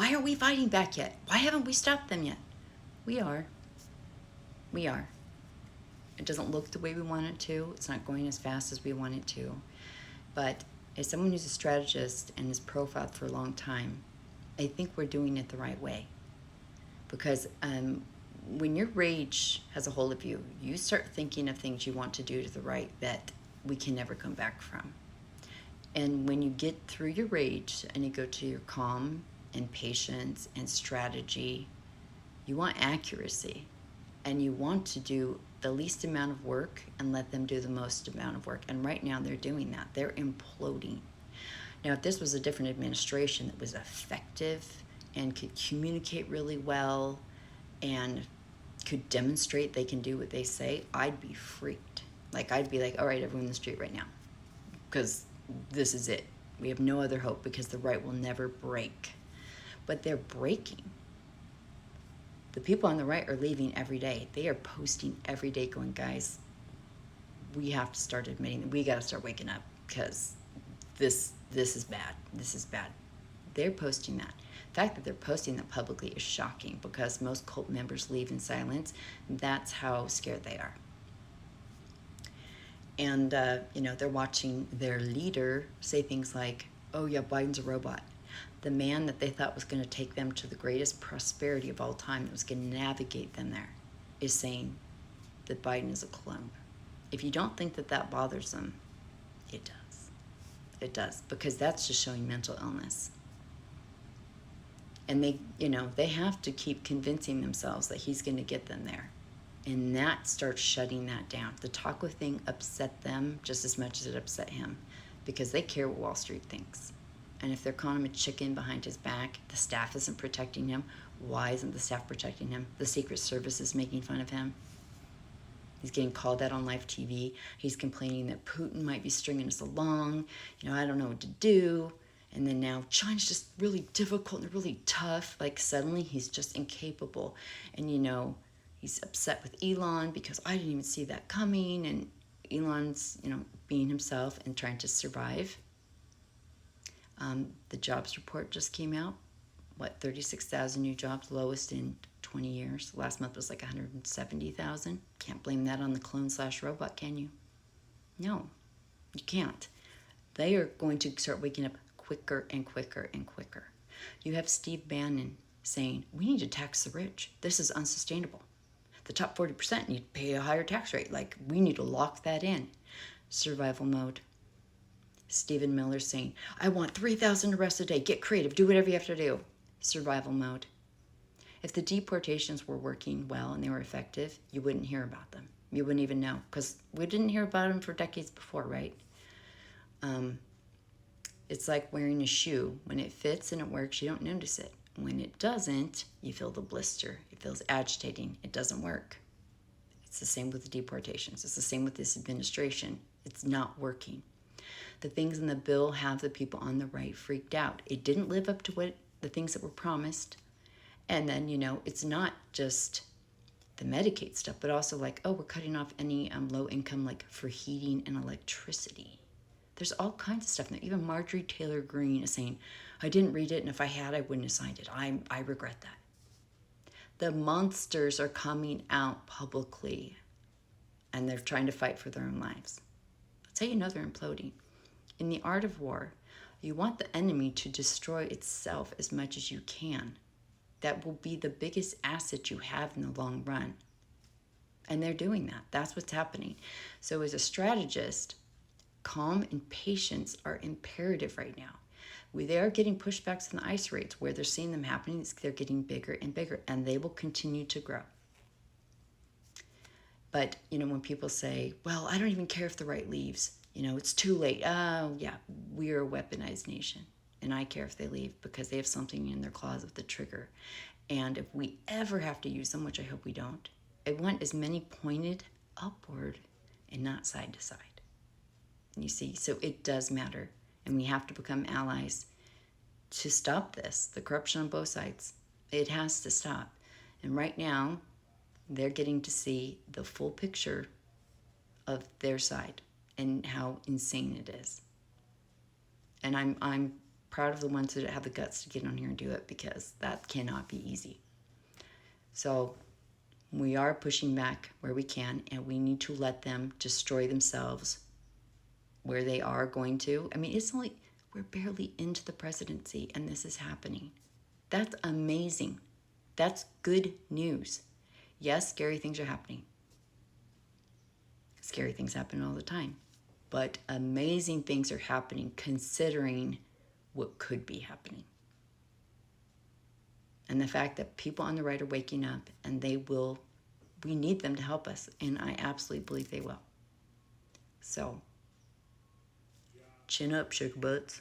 Why aren't we fighting back yet? Why haven't we stopped them yet? We are. We are. It doesn't look the way we want it to. It's not going as fast as we want it to. But as someone who's a strategist and is profiled for a long time, I think we're doing it the right way. Because when your rage has a hold of you, you start thinking of things you want to do to the right that we can never come back from. And when you get through your rage and you go to your calm and patience and strategy, you want accuracy. And you want to do the least amount of work and let them do the most amount of work. And right now they're doing that. They're imploding. Now, if this was a different administration that was effective and could communicate really well and could demonstrate they can do what they say, I'd be freaked. Like, I'd be like, all right, everyone in the street right now, because this is it. We have no other hope because the right will never break. But they're breaking. The people on the right are leaving every day. They are posting every day going, guys, we have to start admitting that we got to start waking up because this is bad. This is bad. They're posting that. The fact that they're posting that publicly is shocking because most cult members leave in silence. That's how scared they are. And, they're watching their leader say things like, oh, yeah, Biden's a robot. The man that they thought was going to take them to the greatest prosperity of all time, that was going to navigate them there, is saying that Biden is a clone. If you don't think that that bothers them, it does. It does, because that's just showing mental illness. And they have to keep convincing themselves that he's going to get them there. And that starts shutting that down. The Taco thing upset them just as much as it upset him because they care what Wall Street thinks. And if they're calling him a chicken behind his back, the staff isn't protecting him. Why isn't the staff protecting him? The Secret Service is making fun of him. He's getting called out on live TV. He's complaining that Putin might be stringing us along. I don't know what to do. And then now China's just really difficult and really tough. Like suddenly he's just incapable. And he's upset with Elon because I didn't even see that coming. And Elon's, being himself and trying to survive. The jobs report just came out. 36,000 new jobs, lowest in 20 years. Last month was like 170,000. Can't blame that on the clone/robot, can you? No, you can't. They are going to start waking up quicker and quicker and quicker. You have Steve Bannon saying, we need to tax the rich. This is unsustainable. The top 40% need to pay a higher tax rate. Like, we need to lock that in. Survival mode. Stephen Miller saying, I want 3,000 arrests a day. Get creative. Do whatever you have to do. Survival mode. If the deportations were working well and they were effective, you wouldn't hear about them. You wouldn't even know because we didn't hear about them for decades before, right? It's like wearing a shoe. When it fits and it works, you don't notice it. When it doesn't, you feel the blister. It feels agitating. It doesn't work. It's the same with the deportations. It's the same with this administration. It's not working. The things in the bill have the people on the right freaked out. It didn't live up to what the things that were promised. And then, it's not just the Medicaid stuff, but also like, oh, we're cutting off any low income, like for heating and electricity. There's all kinds of stuff. Now, even Marjorie Taylor Greene is saying, I didn't read it, and if I had, I wouldn't have signed it. I regret that. The monsters are coming out publicly, and they're trying to fight for their own lives. That's how you know they're imploding. In the art of war, you want the enemy to destroy itself as much as you can. That will be the biggest asset you have in the long run. And they're doing that. That's what's happening. So as a strategist, calm and patience are imperative right now. They are getting pushbacks in the ICE rates where they're seeing them happening. They're getting bigger and bigger, and they will continue to grow. But, when people say, well, I don't even care if the right leaves, it's too late. Oh, yeah, we're a weaponized nation. And I care if they leave because they have something in their claws with the trigger. And if we ever have to use them, which I hope we don't, I want as many pointed upward and not side to side. You see, so it does matter. And we have to become allies to stop this, the corruption on both sides. It has to stop. And right now, they're getting to see the full picture of their side and how insane it is. And I'm proud of the ones that have the guts to get on here and do it, because that cannot be easy. So we are pushing back where we can, and we need to let them destroy themselves where they are going to. I mean, we're barely into the presidency and this is happening. That's amazing. That's good news. Yes, scary things are happening. Scary things happen all the time. But amazing things are happening considering what could be happening. And the fact that people on the right are waking up, and we need them to help us. And I absolutely believe they will. So, chin up, sugar butts.